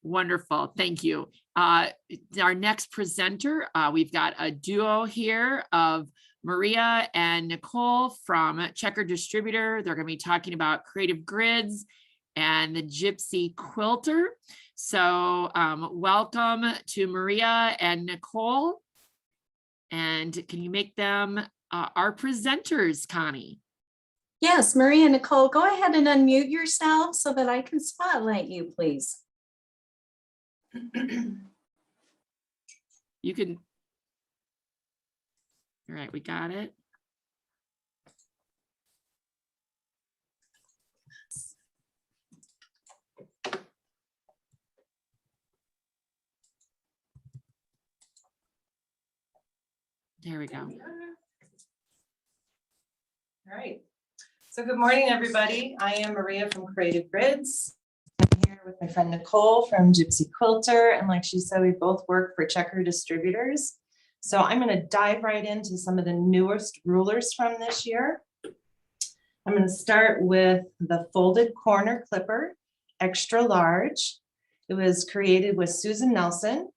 Wonderful. Thank you. Our next presenter, we've got a duo here of Maria and Nicole from Checker Distributor. They're going to be talking about creative grids and the Gypsy Quilter. So welcome to Maria and Nicole. And can you make them our presenters, Connie? Yes, Maria and Nicole, go ahead and unmute yourselves so that I can spotlight you, please. You can. All right, we got it. There we go. All right. So good morning, everybody. I am Maria from Creative Grids. I'm here with my friend Nicole from Gypsy Quilter. And like she said, we both work for Checker Distributors. So I'm going to dive right into some of the newest rulers from this year. I'm going to start with the folded corner clipper, extra large. It was created with Susan Nelson.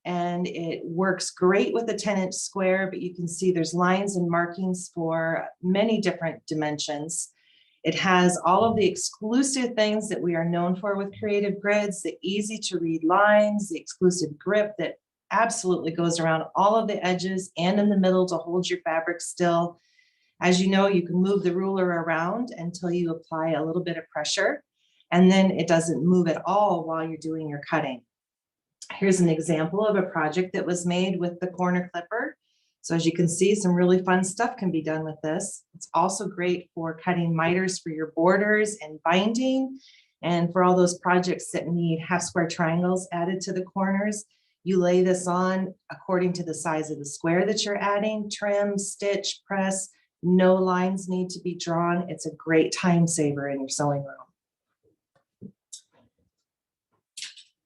And it works great with a 10-inch square, but you can see there's lines and markings for many different dimensions. It has all of the exclusive things that we are known for with Creative Grids, the easy to read lines, the exclusive grip that absolutely goes around all of the edges and in the middle to hold your fabric still. As you know, you can move the ruler around until you apply a little bit of pressure, and then it doesn't move at all while you're doing your cutting. Here's an example of a project that was made with the corner clipper. So as you can see, some really fun stuff can be done with this. It's also great for cutting miters for your borders and binding. And for all those projects that need half square triangles added to the corners, you lay this on according to the size of the square that you're adding, trim, stitch, press, no lines need to be drawn. It's a great time saver in your sewing room.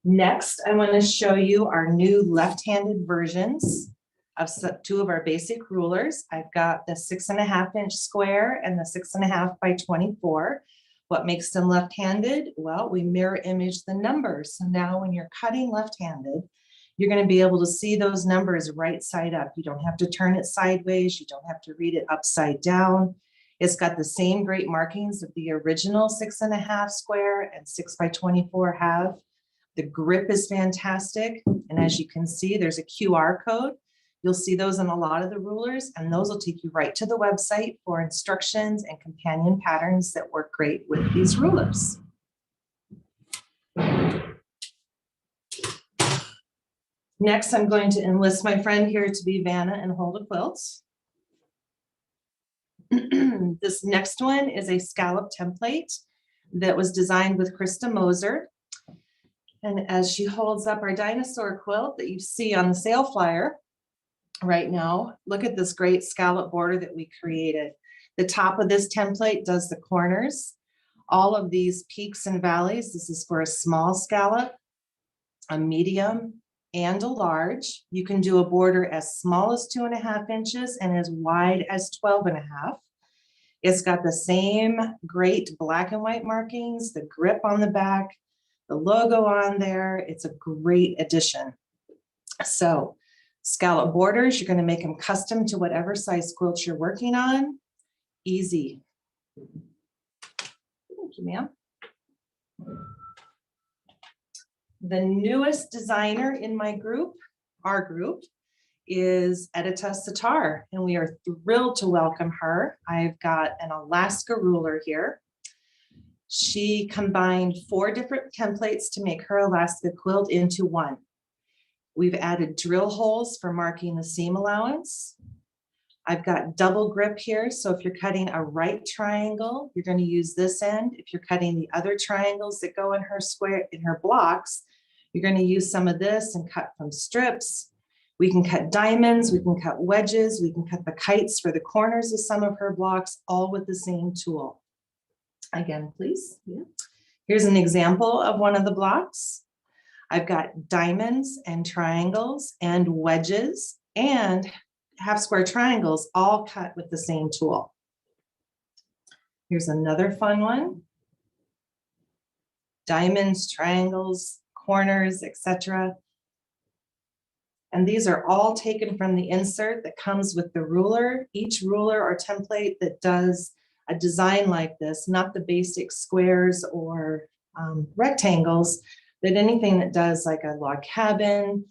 Next, I want to show you our new left-handed versions of two of our basic rulers. I've got the 6.5-inch square and the 6.5 by 24. What makes them left-handed? Well, we mirror image the numbers. So now when you're cutting left-handed, you're going to be able to see those numbers right side up. You don't have to turn it sideways. You don't have to read it upside down. It's got the same great markings that the original 6.5 square and 6 by 24 have. The grip is fantastic. And as you can see, there's a QR code. You'll see those on a lot of the rulers, and those will take you right to the website for instructions and companion patterns that work great with these rulers. Next, I'm going to enlist my friend here to be Vanna and hold a quilt. This next one is a scallop template that was designed with Krista Moser. And as she holds up our dinosaur quilt that you see on the sale flyer right now, look at this great scallop border that we created. The top of this template does the corners. All of these peaks and valleys, this is for a small scallop, a medium, and a large. You can do a border as small as 2.5 inches and as wide as 12.5. It's got the same great black and white markings, the grip on the back, the logo on there. It's a great addition. So scallop borders, you're going to make them custom to whatever size quilt you're working on. Easy. Thank you, ma'am. The newest designer in my group, our group, is Edita Sitar, and we are thrilled to welcome her. I've got an Alaska ruler here. She combined 4 different templates to make her Alaska quilt into one. We've added drill holes for marking the seam allowance. I've got double grip here, so if you're cutting a right triangle, you're going to use this end. If you're cutting the other triangles that go in her square, in her blocks, you're going to use some of this and cut from strips. We can cut diamonds, we can cut wedges, we can cut the kites for the corners of some of her blocks, all with the same tool. Again, please. Yeah. Here's an example of one of the blocks. I've got diamonds and triangles and wedges and half square triangles all cut with the same tool. Here's another fun one. Diamonds, triangles, corners, etc. And these are all taken from the insert that comes with the ruler. Each ruler or template that does a design like this, not the basic squares or rectangles, but anything that does like a log cabin,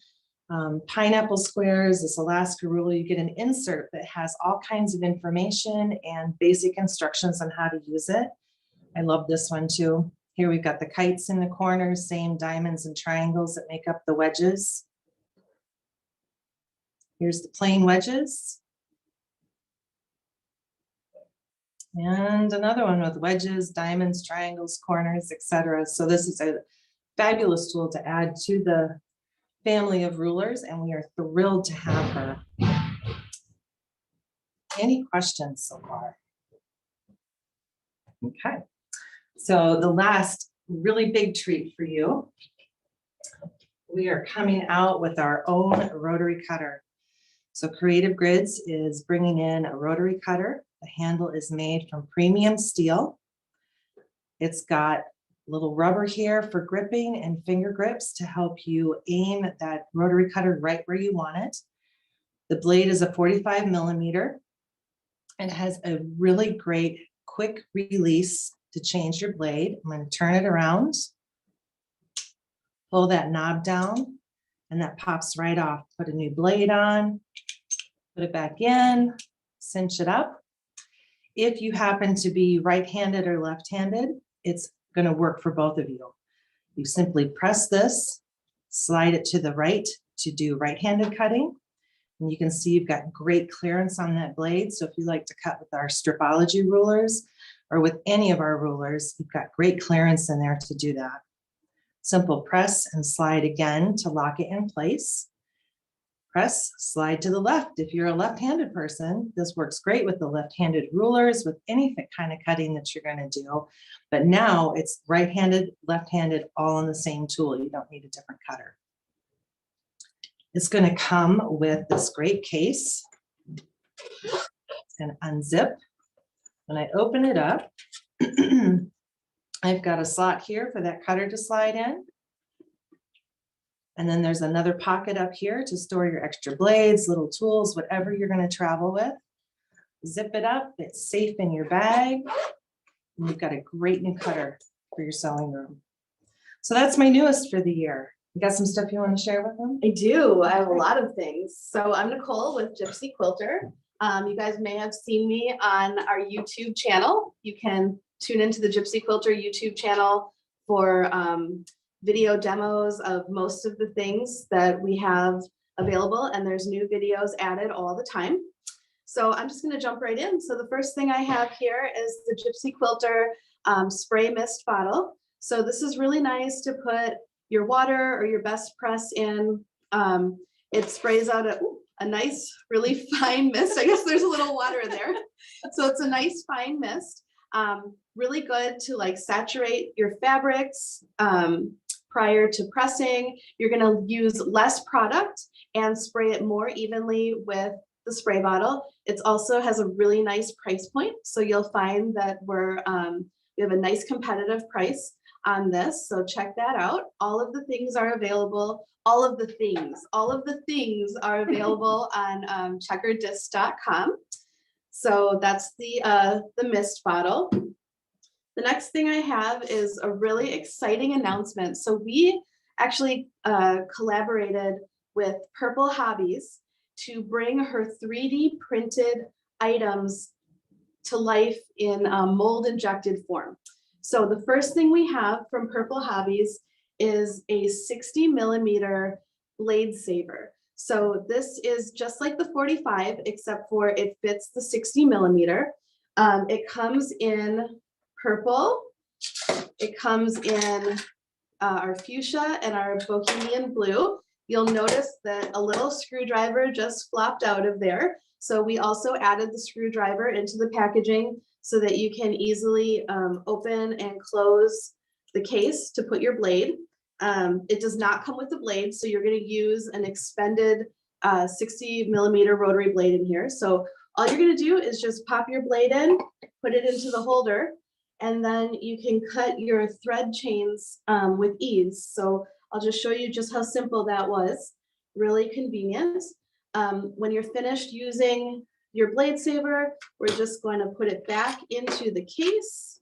pineapple squares, this Alaska ruler, you get an insert that has all kinds of information and basic instructions on how to use it. I love this one too. Here we've got the kites in the corners, same diamonds and triangles that make up the wedges. Here's the plain wedges. And another one with wedges, diamonds, triangles, corners, etc. So this is a fabulous tool to add to the family of rulers, and we are thrilled to have her. Any questions so far? Okay, so the last really big treat for you, we are coming out with our own rotary cutter. So Creative Grids is bringing in a rotary cutter. The handle is made from premium steel. It's got little rubber here for gripping and finger grips to help you aim that rotary cutter right where you want it. The blade is a 45 millimeter and has a really great quick release to change your blade. I'm going to turn it around, pull that knob down, and that pops right off. Put a new blade on, put it back in, cinch it up. If you happen to be right-handed or left-handed, it's going to work for both of you. You simply press this, slide it to the right to do right-handed cutting. And you can see you've got great clearance on that blade. So if you like to cut with our stripology rulers or with any of our rulers, you've got great clearance in there to do that. Simple press and slide again to lock it in place. Press, slide to the left. If you're a left-handed person, this works great with the left-handed rulers, with any kind of cutting that you're going to do. But now it's right-handed, left-handed, all on the same tool. You don't need a different cutter. It's going to come with this great case. It's going to unzip. When I open it up, I've got a slot here for that cutter to slide in. And then there's another pocket up here to store your extra blades, little tools, whatever you're going to travel with. Zip it up. It's safe in your bag. And you've got a great new cutter for your sewing room. So that's my newest for the year. You got some stuff you want to share with them? I do. I have a lot of things. So I'm Nicole with Gypsy Quilter. You guys may have seen me on our YouTube channel. You can tune into the Gypsy Quilter YouTube channel for video demos of most of the things that we have available, and there's new videos added all the time. So I'm just going to jump right in. So the first thing I have here is the Gypsy Quilter spray mist bottle. So this is really nice to put your water or your best press in. It sprays out a nice, really fine mist. I guess there's a little water in there. So it's a nice fine mist. Really good to like saturate your fabrics prior to pressing. You're going to use less product and spray it more evenly with the spray bottle. It also has a really nice price point. So you'll find that we have a nice competitive price on this. So check that out. All of the things are available. All of the things are available on checkerdisc.com. So that's the mist bottle. The next thing I have is a really exciting announcement. So we actually collaborated with Purple Hobbies to bring her 3D printed items to life in mold injected form. So the first thing we have from Purple Hobbies is a 60 millimeter blade saver. So this is just like the 45, except for it fits the 60 millimeter. It comes in purple. It comes in our fuchsia and our bohemian blue. You'll notice that a little screwdriver just flopped out of there. So we also added the screwdriver into the packaging so that you can easily open and close the case to put your blade. It does not come with the blade, so you're going to use an expended 60 millimeter rotary blade in here. So all you're going to do is just pop your blade in, put it into the holder, and then you can cut your thread chains with ease. So I'll just show you just how simple that was. Really convenient. When you're finished using your blade saver, we're just going to put it back into the case.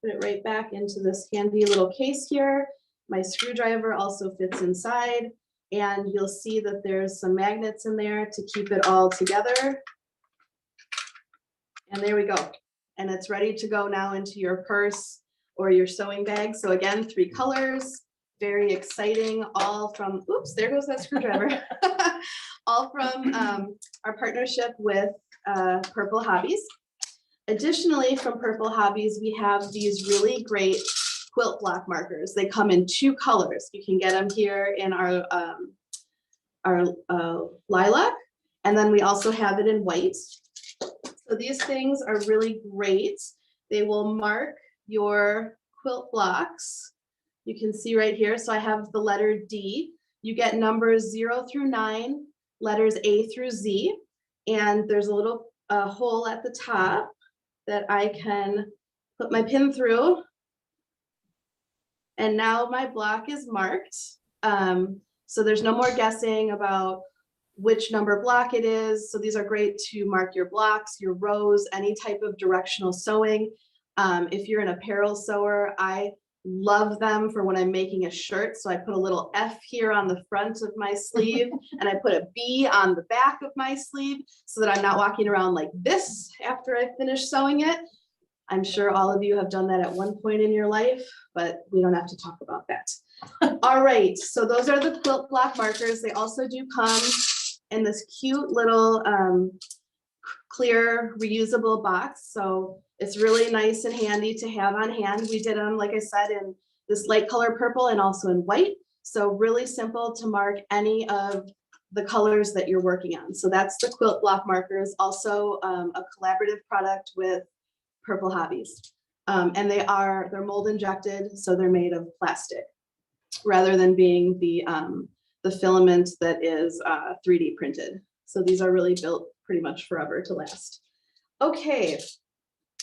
Put it right back into this handy little case here. My screwdriver also fits inside, and you'll see that there's some magnets in there to keep it all together. And there we go. And it's ready to go now into your purse or your sewing bag. So again, 3 colors, very exciting, all from, oops, there goes that screwdriver. All from our partnership with Purple Hobbies. Additionally, from Purple Hobbies, we have these really great quilt block markers. They come in 2 colors. You can get them here in our lilac, and then we also have it in white. So these things are really great. They will mark your quilt blocks. You can see right here. So I have the letter D. You get numbers 0 through 9, letters A through Z, and there's a little hole at the top that I can put my pin through. And now my block is marked. So there's no more guessing about which number block it is. So these are great to mark your blocks, your rows, any type of directional sewing. If you're an apparel sewer, I love them for when I'm making a shirt. So I put a little F here on the front of my sleeve and I put a B on the back of my sleeve so that I'm not walking around like this after I finish sewing it. I'm sure all of you have done that at one point in your life, but we don't have to talk about that. All right, so those are the quilt block markers. They also do come in this cute little clear reusable box. So it's really nice and handy to have on hand. We did them, like I said, in this light color purple and also in white. So really simple to mark any of the colors that you're working on. So that's the quilt block markers, also a collaborative product with Purple Hobbies. And they're mold injected, so they're made of plastic rather than being the filament that is 3D printed. So these are really built pretty much forever to last. Okay,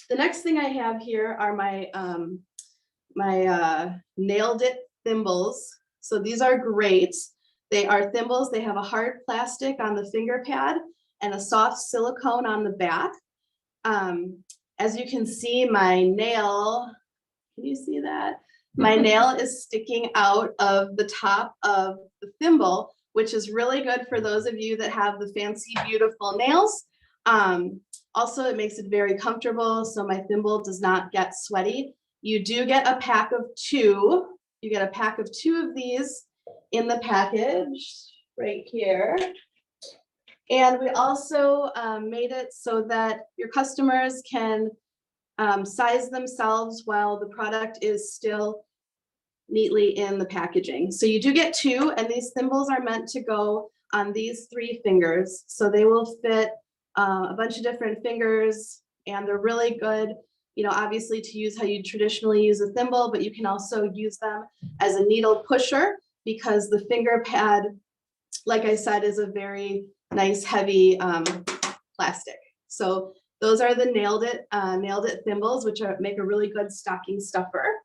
the next thing I have here are my Nailed It thimbles. So these are great. They are thimbles. They have a hard plastic on the finger pad and a soft silicone on the back. As you can see, my nail, can you see that? My nail is sticking out of the top of the thimble, which is really good for those of you that have the fancy, beautiful nails. Also, it makes it very comfortable, so my thimble does not get sweaty. You do get a pack of 2. You get a pack of 2 of these in the package right here. And we also made it so that your customers can size themselves while the product is still neatly in the packaging. So you do get 2, and these thimbles are meant to go on these 3 fingers. So they will fit a bunch of different fingers, and they're really good, you know, obviously to use how you traditionally use a thimble, but you can also use them as a needle pusher because the finger pad, like I said, is a very nice heavy plastic. So those are the Nailed It thimbles, which make a really good stocking stuffer.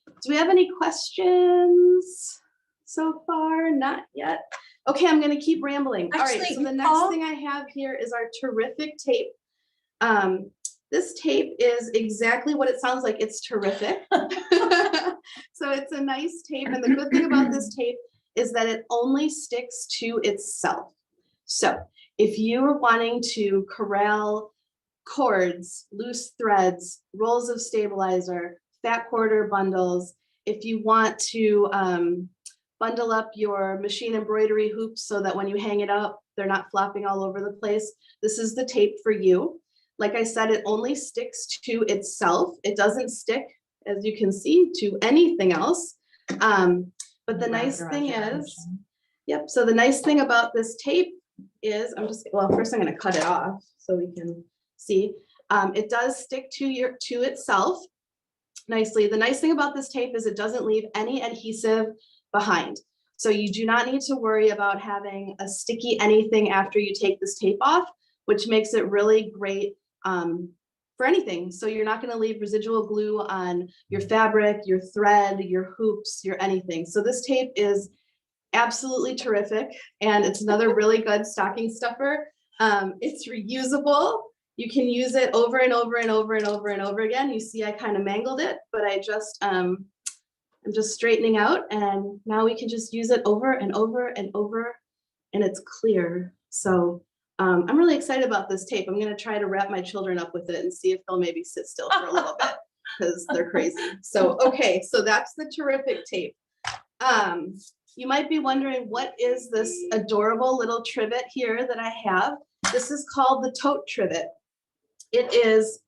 Do we have any questions so far? Not yet. Okay, I'm going to keep rambling. All right, so the next thing I have here is our terrific tape. This tape is exactly what it sounds like. It's terrific. So it's a nice tape, and the good thing about this tape is that it only sticks to itself. So if you are wanting to corral cords, loose threads, rolls of stabilizer, fat quarter bundles, if you want to bundle up your machine embroidery hoops so that when you hang it up, they're not flopping all over the place, this is the tape for you. Like I said, it only sticks to itself. It doesn't stick, as you can see, to anything else. But the nice thing is, yep, so the nice thing about this tape is, well, first I'm going to cut it off so we can see. It does stick to itself nicely. The nice thing about this tape is it doesn't leave any adhesive behind. So you do not need to worry about having a sticky anything after you take this tape off, which makes it really great for anything. So you're not going to leave residual glue on your fabric, your thread, your hoops, your anything. So this tape is absolutely terrific. And it's another really good stocking stuffer. It's reusable. You can use it over and over and over and over and over again. You see, I kind of mangled it, but I just, I'm just straightening out, and now we can just use it over and over and over, and it's clear. So I'm really excited about this tape. I'm going to try to wrap my children up with it and see if they'll maybe sit still for a little bit, because they're crazy. So, okay, so that's the terrific tape. You might be wondering, what is this adorable little trivet here that I have? This is called the Tote Trivet. It is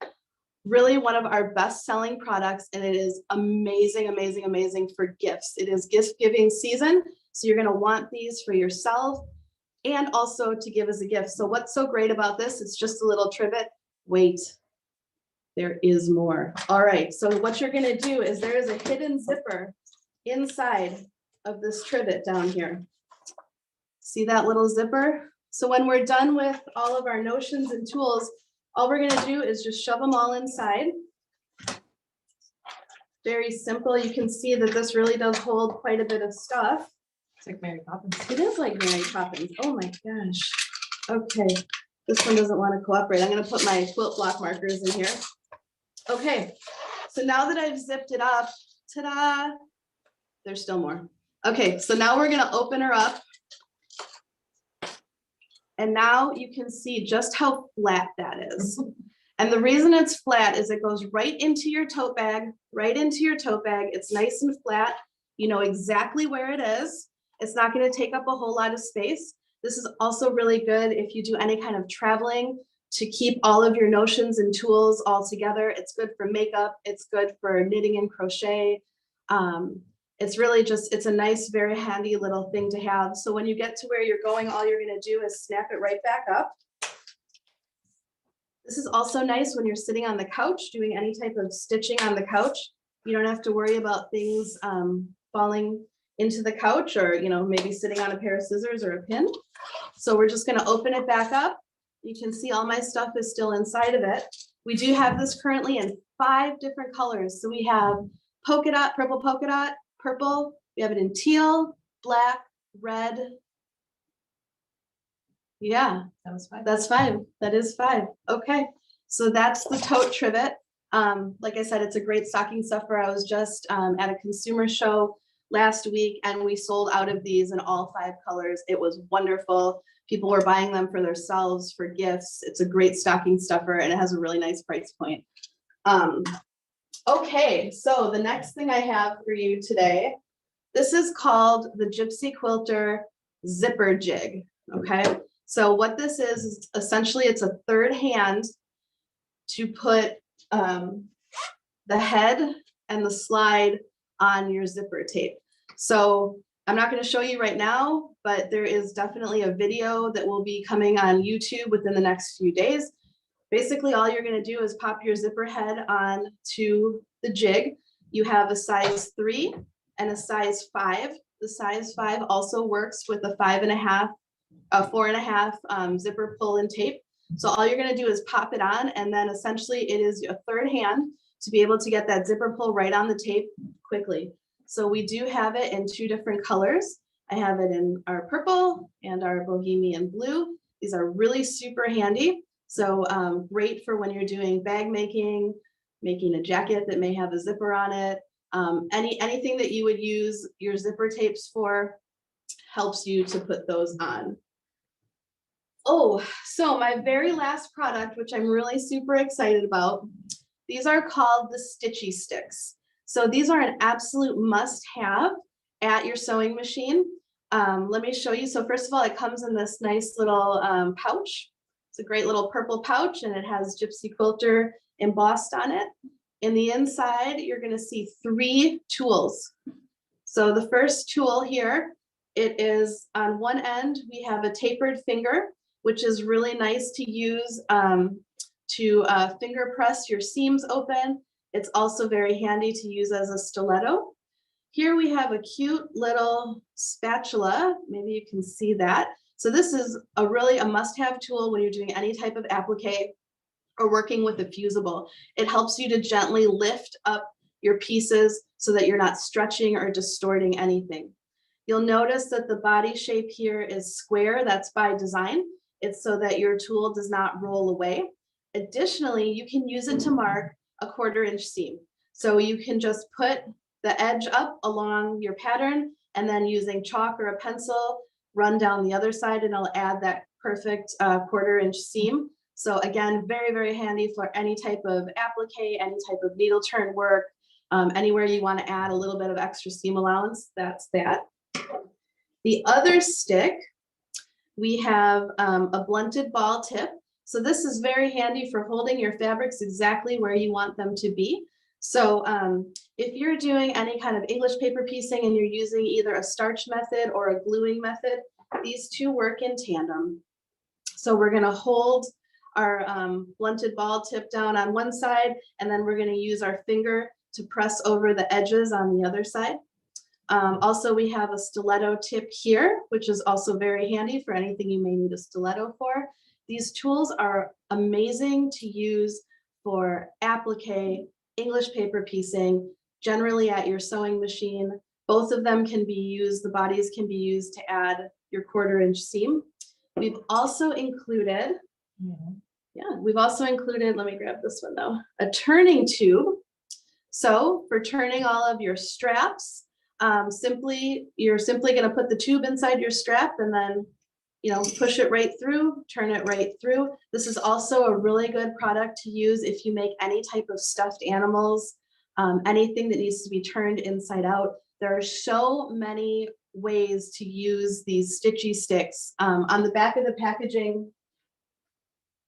really one of our best-selling products, and it is amazing, amazing, amazing for gifts. It is gift-giving season, so you're going to want these for yourself and also to give as a gift. So what's so great about this? It's just a little trivet. Wait, there is more. All right, so what you're going to do is there is a hidden zipper inside of this trivet down here. See that little zipper? So when we're done with all of our notions and tools, all we're going to do is just shove them all inside. Very simple. You can see that this really does hold quite a bit of stuff. It's like Mary Poppins. It is like Mary Poppins. Oh my gosh. Okay, this one doesn't want to cooperate. I'm going to put my quilt block markers in here. Okay, so now that I've zipped it up, ta-da, there's still more. Okay, so now we're going to open her up. And now you can see just how flat that is. And the reason it's flat is it goes right into your tote bag, right into your tote bag. It's nice and flat. You know exactly where it is. It's not going to take up a whole lot of space. This is also really good if you do any kind of traveling to keep all of your notions and tools all together. It's good for makeup. It's good for knitting and crochet. It's really just, it's a nice, very handy little thing to have. So when you get to where you're going, all you're going to do is snap it right back up. This is also nice when you're sitting on the couch doing any type of stitching on the couch. You don't have to worry about things falling into the couch, or, you know, maybe sitting on a pair of scissors or a pin. So we're just going to open it back up. You can see all my stuff is still inside of it. We do have this currently in 5 different colors. So we have polka dot, purple polka dot, purple. We have it in teal, black, red. Yeah, That was 5. that's 5. That is 5. Okay, so that's the Tote Trivet. Like I said, it's a great stocking stuffer. I was just at a consumer show last week, and we sold out of these in all 5 colors. It was wonderful. People were buying them for themselves, for gifts. It's a great stocking stuffer, and it has a really nice price point. Okay, so the next thing I have for you today, this is called the Gypsy Quilter Zipper Jig. Okay, so what this is essentially it's a third hand to put the head and the slide on your zipper tape. So I'm not going to show you right now, but there is definitely a video that will be coming on YouTube within the next few days. Basically, all you're going to do is pop your zipper head on to the jig. You have a size 3 and a size 5. The size 5 also works with a 5.5, 4.5 zipper pull and tape. So all you're going to do is pop it on, and then essentially it is a third hand to be able to get that zipper pull right on the tape quickly. So we do have it in 2 different colors. I have it in our purple and our bohemian blue. These are really super handy. So great for when you're doing bag making, making a jacket that may have a zipper on it. Anything that you would use your zipper tapes for helps you to put those on. Oh, so my very last product, which I'm really super excited about, these are called the Stitchy Sticks. So these are an absolute must-have at your sewing machine. Let me show you. So first of all, it comes in this nice little pouch. It's a great little purple pouch, and it has Gypsy Quilter embossed on it. In the inside, you're going to see 3 tools. So the first tool here, it is on one end, we have a tapered finger, which is really nice to use to finger press your seams open. It's also very handy to use as a stiletto. Here we have a cute little spatula. Maybe you can see that. So this is a must-have tool when you're doing any type of applique. or working with a fusible. It helps you to gently lift up your pieces so that you're not stretching or distorting anything. You'll notice that the body shape here is square. That's by design. It's so that your tool does not roll away. Additionally, you can use it to mark a 1/4 inch seam. So you can just put the edge up along your pattern and then using chalk or a pencil, run down the other side and it'll add that perfect 1/4 inch seam. So again, very, very handy for any type of applique, any type of needle turn work, anywhere you want to add a little bit of extra seam allowance, that's that. The other stick, we have a blunted ball tip. So this is very handy for holding your fabrics exactly where you want them to be. So if you're doing any kind of English paper piecing and you're using either a starch method or a gluing method, these two work in tandem. So we're going to hold our blunted ball tip down on one side, and then we're going to use our finger to press over the edges on the other side. Also, we have a stiletto tip here, which is also very handy for anything you may need a stiletto for. These tools are amazing to use for applique, English paper piecing, generally at your sewing machine. Both of them can be used, the bodies can be used to add your 1/4 inch seam. We've also included, let me grab this one though, a turning tube. So for turning all of your straps, you're simply going to put the tube inside your strap and then, push it right through, turn it right through. This is also a really good product to use if you make any type of stuffed animals, anything that needs to be turned inside out. There are so many ways to use these Stitchy Sticks. On the back of the packaging,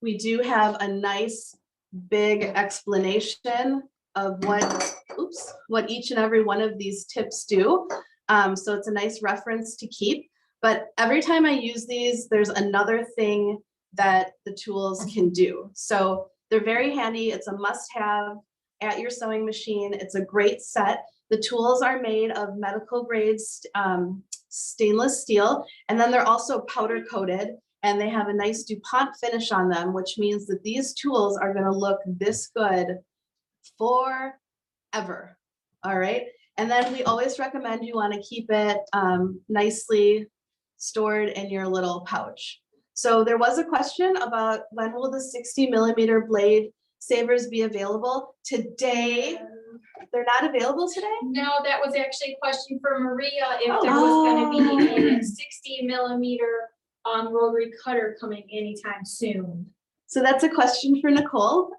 we do have a nice big explanation of what each and every one of these tips do. So it's a nice reference to keep. But every time I use these, there's another thing that the tools can do. So they're very handy. It's a must-have at your sewing machine. It's a great set. The tools are made of medical grade stainless steel, and then they're also powder coated, and they have a nice DuPont finish on them, which means that these tools are going to look this good forever. All right. And then we always recommend you want to keep it nicely stored in your little pouch. So there was a question about when will the 60mm blade savers be available? Today, they're not available today? No, that was actually a question for Maria, if there was gonna be a 60mm rotary cutter coming anytime soon. So that's a question for Nicole.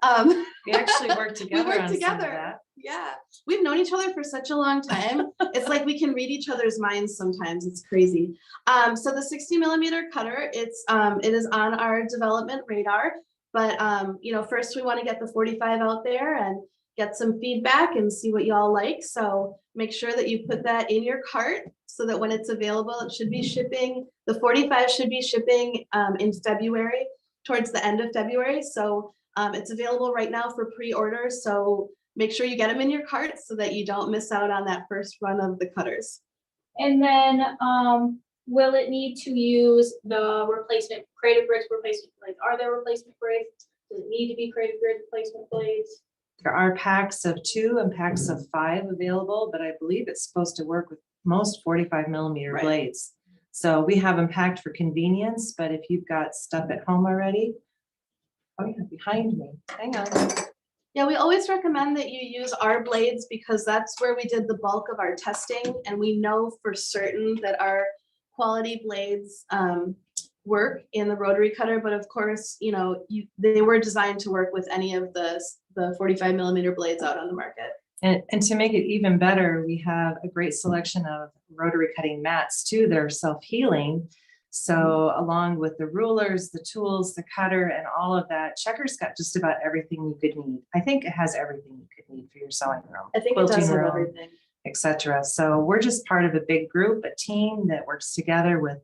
We actually work together. We work on some of together. that. Yeah, we've known each other for such a long time. It's like we can read each other's minds sometimes. It's crazy. So the 60mm cutter, it is on our development radar. But first we want to get the 45 out there and get some feedback and see what y'all like. So make sure that you put that in your cart so that when it's available, it should be shipping. The 45 should be shipping in February, towards the end of February. So it's available right now for pre-order. So make sure you get them in your cart so that you don't miss out on that first run of the cutters. And then will it need to use the replacement Creative Grids replacement blades? Are there replacement blades? Does it need to be Creative Grid replacement blades? There are packs of 2 and packs of 5 available, but I believe it's supposed to work with most 45mm Right. blades. So we have them packed for convenience, but if you've got stuff at home already, behind me, hang on. Yeah, we always recommend that you use our blades because that's where we did the bulk of our testing, and we know for certain that our quality blades work in the rotary cutter. But of course, they were designed to work with any of the 45mm blades out on the market. And to make it even better, we have a great selection of rotary cutting mats too. They're self-healing. So along with the rulers, the tools, the cutter, and all of that, Checker's got just about everything you could need. I think it has everything you could need for your sewing room. I think it does quilting have room, everything. etc. So we're just part of a big group, a team that works together with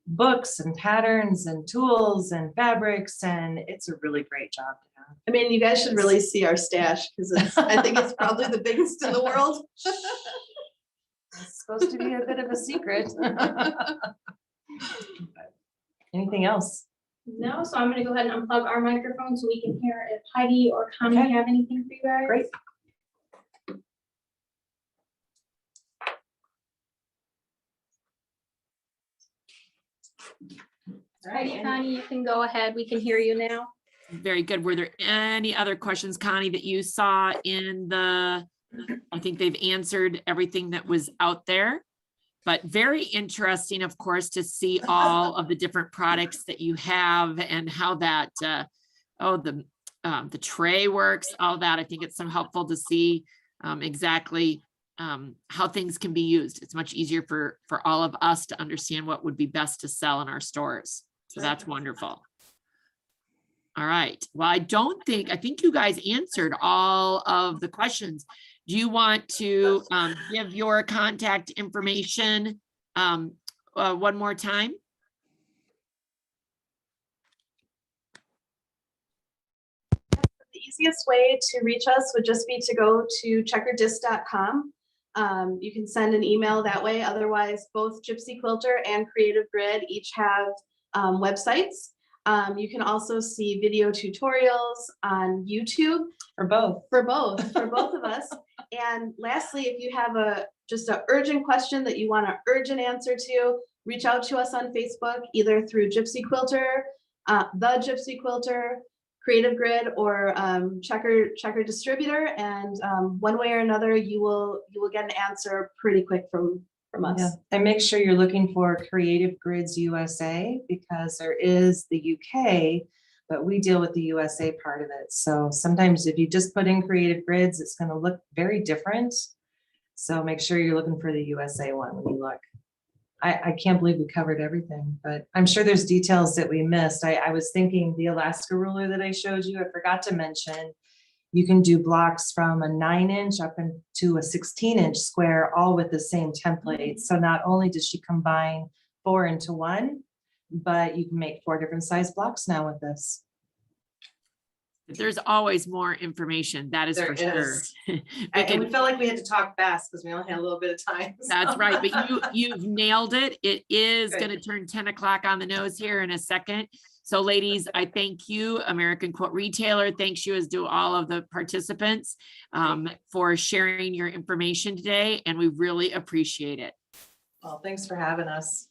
books and patterns and tools and fabrics, and it's a really great job to have. I mean, you guys should really see our stash because I think it's probably the biggest in the world. It's supposed to be a bit of a secret. Anything else? No, so I'm gonna go ahead and unplug our microphone so we can hear if Heidi or Connie Okay. have anything for you guys. Great. All right, Heidi, and- Connie, you can go ahead. We can hear you now. Very good. Were there any other questions, Connie, that you saw in the, I think they've answered everything that was out there. But very interesting, of course, to see all of the different products that you have and how that, the tray works, all that. I think it's so helpful to see exactly how things can be used. It's much easier for all of us to understand what would be best to sell in our stores. So that's wonderful. All right. Well, I think you guys answered all of the questions. Do you want to give your contact information one more time? The easiest way to reach us would just be to go to checkerdisc.com. You can send an email that way. Otherwise, both Gypsy Quilter and Creative Grid each have websites. You can also see video tutorials on YouTube For both. for both of us. And lastly, if you have just an urgent question that you want an urgent answer to, reach out to us on Facebook, either through Gypsy Quilter, the Gypsy Quilter, Creative Grid, or Checker Distributor, and one way or another, you will get an answer pretty quick from us. Yeah, and make sure you're looking for Creative Grids USA, because there is the UK, but we deal with the USA part of it. So sometimes if you just put in Creative Grids, it's going to look very different. So make sure you're looking for the USA one when you look. I can't believe we covered everything, but I'm sure there's details that we missed. I was thinking the Alaska ruler that I showed you, I forgot to mention. You can do blocks from a 9-inch up into a 16-inch square, all with the same template. So not only does she combine 4 into 1, but you can make 4 different size blocks now with this. There's always more information, that is for There sure. is. We And can- we felt like we had to talk fast because we only had a little bit of time. That's right, but you've nailed it. It is Good. gonna turn 10 o'clock on the nose here in a second. So ladies, I thank you. American Quilt Retailer thanks you, as do all of the participants for sharing your information today, and we really appreciate it. Well, thanks for having us.